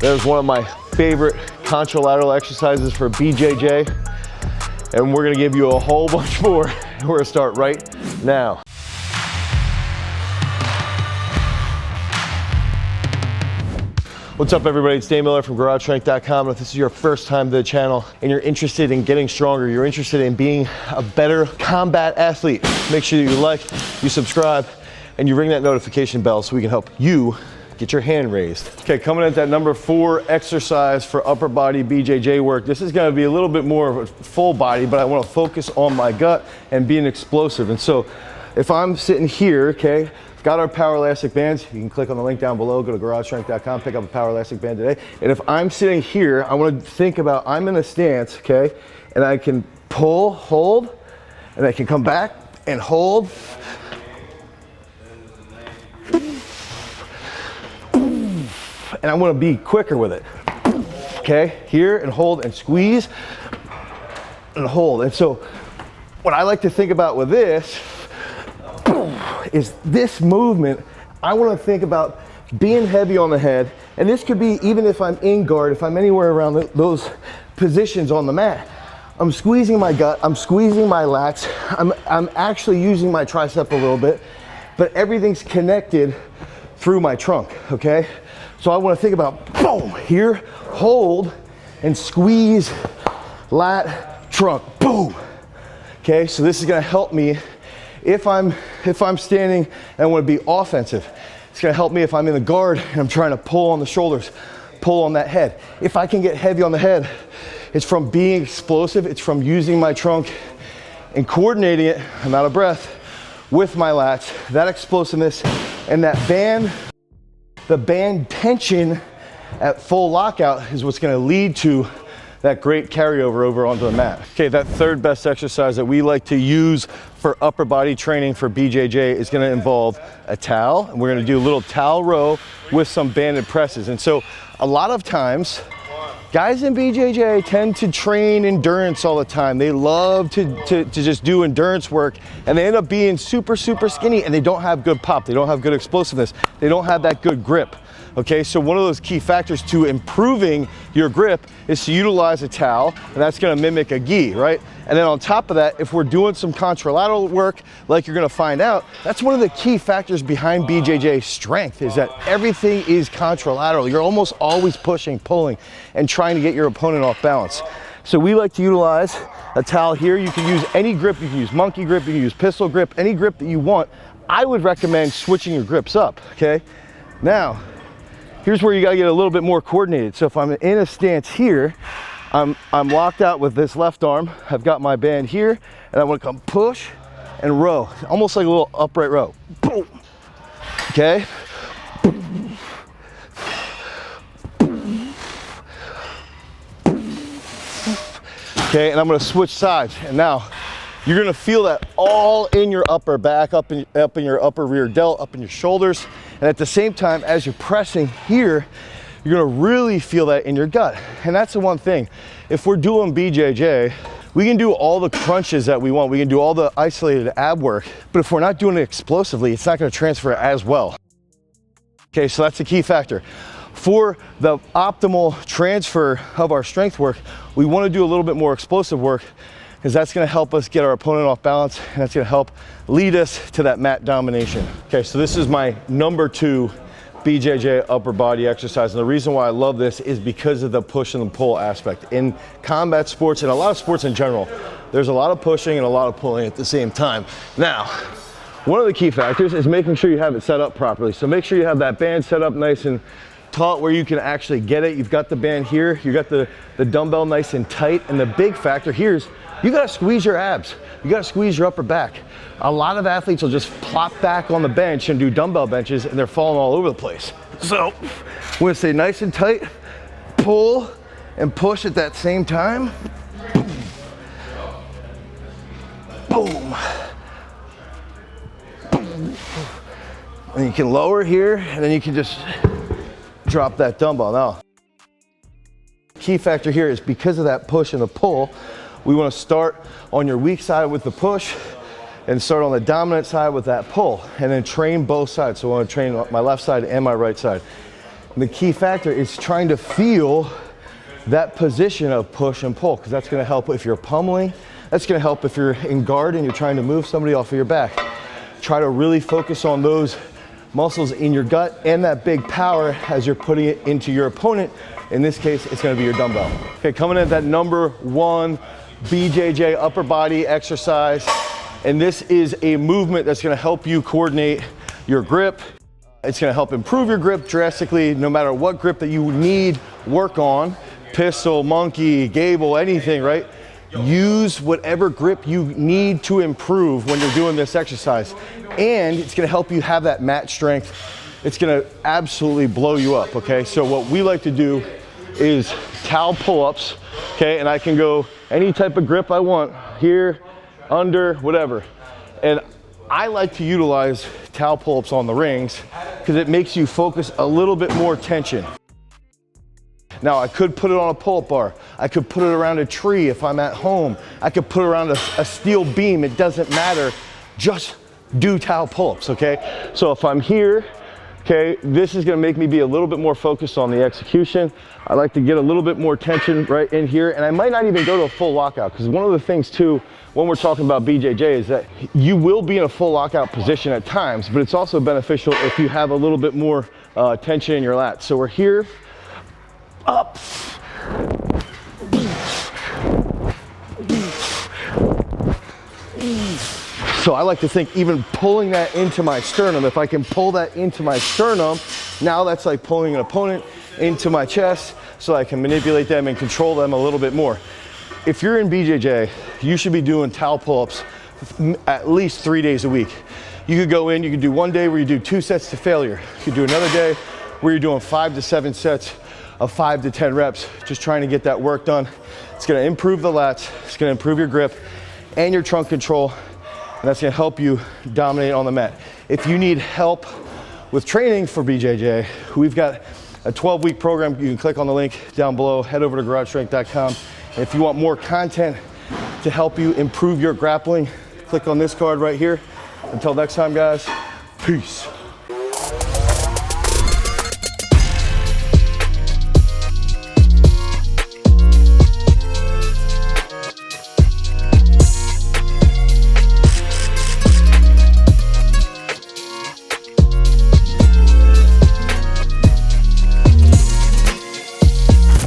That is one of my favorite contralateral exercises for BJJ, and we're gonna give you a whole bunch more. We're gonna start right now. What's up everybody, it's Dave Miller from GarageStrength.com. If this is your first time to the channel and you're interested in getting stronger, you're interested in being a better combat athlete, make sure that you like, you subscribe, and you ring that notification bell so we can help you get your hand raised. Okay, coming at that number 4 exercise for upper body BJJ work. This is gonna be a little bit more of a full body, but I wanna focus on my gut and being explosive. And so if I'm sitting here, okay, got our POWERLASTIC bands. You can click on the link down below, go to GarageStrength.com, pick up a POWERLASTIC band today. And if I'm sitting here, I wanna think about, I'm in a stance, okay, and I can pull, hold, and I can come back and hold. And I want to be quicker with it. Okay, here and hold and squeeze and hold. And so what I like to think about with this is this movement. I want to think about being heavy on the head, and this could be even if I'm in guard, if I'm anywhere around those positions on the mat. I'm squeezing my gut, I'm squeezing my lats, I'm actually using my tricep a little bit, but everything's connected through my trunk, okay? So I want to think about, boom, here, hold, and squeeze, lat, trunk, boom. Okay, so this is going to help me if I'm standing and I want to be offensive. It's going to help me if I'm in the guard and I'm trying to pull on the shoulders, pull on that head. If I can get heavy on the head, it's from being explosive, it's from using my trunk and coordinating it, I'm out of breath, with my lats, that explosiveness and that band. The band tension at full lockout is what's gonna lead to that great carryover over onto the mat. Okay, that third best exercise that we like to use for upper body training for BJJ is gonna involve a towel, and we're gonna do a little towel row with some banded presses. And so a lot of times, guys in BJJ tend to train endurance all the time. They love to just do endurance work, and they end up being super, super skinny, and they don't have good pop. They don't have good explosiveness. They don't have that good grip. Okay, so one of those key factors to improving your grip is to utilize a towel, and that's gonna mimic a gi, right? And then on top of that, if we're doing some contralateral work, like you're gonna find out, that's one of the key factors behind BJJ strength, is that everything is contralateral. You're almost always pushing, pulling, and trying to get your opponent off balance. So we like to utilize a towel here. You can use any grip. You can use monkey grip, you can use pistol grip, any grip that you want. I would recommend switching your grips up, okay? Now, here's where you gotta get a little bit more coordinated. So if I'm in a stance here, I'm locked out with this left arm. I've got my band here, and I wanna come push and row, almost like a little upright row. Boom. Okay? Okay, and I'm gonna switch sides. And now, you're gonna feel that all in your upper back, up in your upper rear delt, up in your shoulders. And at the same time, as you're pressing here, you're gonna really feel that in your gut. And that's the one thing. If we're doing BJJ, we can do all the crunches that we want. We can do all the isolated ab work. But if we're not doing it explosively, it's not gonna transfer as well. Okay, so that's the key factor. For the optimal transfer of our strength work, we wanna do a little bit more explosive work, because that's gonna help us get our opponent off balance, and that's gonna help lead us to that mat domination. Okay, so this is my number 2 BJJ upper body exercise, and the reason why I love this is because of the push and the pull aspect. In combat sports, and a lot of sports in general, there's a lot of pushing and a lot of pulling at the same time. Now, one of the key factors is making sure you have it set up properly. So make sure you have that band set up nice and taut where you can actually get it. You've got the band here, you got the dumbbell nice and tight, and the big factor here is you gotta squeeze your abs. You gotta squeeze your upper back. A lot of athletes will just plop back on the bench and do dumbbell benches, and they're falling all over the place. So I'm gonna stay nice and tight, pull and push at that same time. Boom. Boom. And you can lower here, and then you can just drop that dumbbell. Now, key factor here is because of that push and the pull, we want to start on your weak side with the push and start on the dominant side with that pull, and then train both sides. So I want to train my left side and my right side. And the key factor is trying to feel that position of push and pull, because that's going to help if you're pummeling. That's going to help if you're in guard and you're trying to move somebody off of your back. Try to really focus on those muscles in your gut and that big power as you're putting it into your opponent. In this case, it's going to be your dumbbell. Okay, coming in at that number 1 BJJ upper body exercise. And this is a movement that's going to help you coordinate your grip. It's going to help improve your grip drastically, no matter what grip that you need work on. Pistol, monkey, gable, anything, right? Use whatever grip you need to improve when you're doing this exercise. And it's going to help you have that mat strength. It's going to absolutely blow you up, okay? So what we like to do is towel pull-ups, okay? And I can go any type of grip I want, here, under, whatever. And I like to utilize towel pull-ups on the rings because it makes you focus a little bit more tension. Now, I could put it on a pull-up bar. I could put it around a tree if I'm at home. I could put it around a steel beam. It doesn't matter. Just do towel pull-ups, okay? So if I'm here, okay, this is gonna make me be a little bit more focused on the execution. I like to get a little bit more tension right in here, and I might not even go to a full lockout, because one of the things too, when we're talking about BJJ, is that you will be in a full lockout position at times, but it's also beneficial if you have a little bit more tension in your lats. So we're here, up. So I like to think even pulling that into my sternum, if I can pull that into my sternum, now that's like pulling an opponent into my chest so I can manipulate them and control them a little bit more. If you're in BJJ, you should be doing towel pull-ups at least 3 days a week. You could go in, you could do one day where you do 2 sets to failure. You could do another day where you're doing 5 to 7 sets of 5 to 10 reps, just trying to get that work done. It's gonna improve the lats, it's gonna improve your grip and your trunk control, and that's gonna help you dominate on the mat. If you need help with training for BJJ, we've got a 12-week program. You can click on the link down below, head over to garagestrength.com. And if you want more content to help you improve your grappling, click on this card right here. Until next time, guys, peace.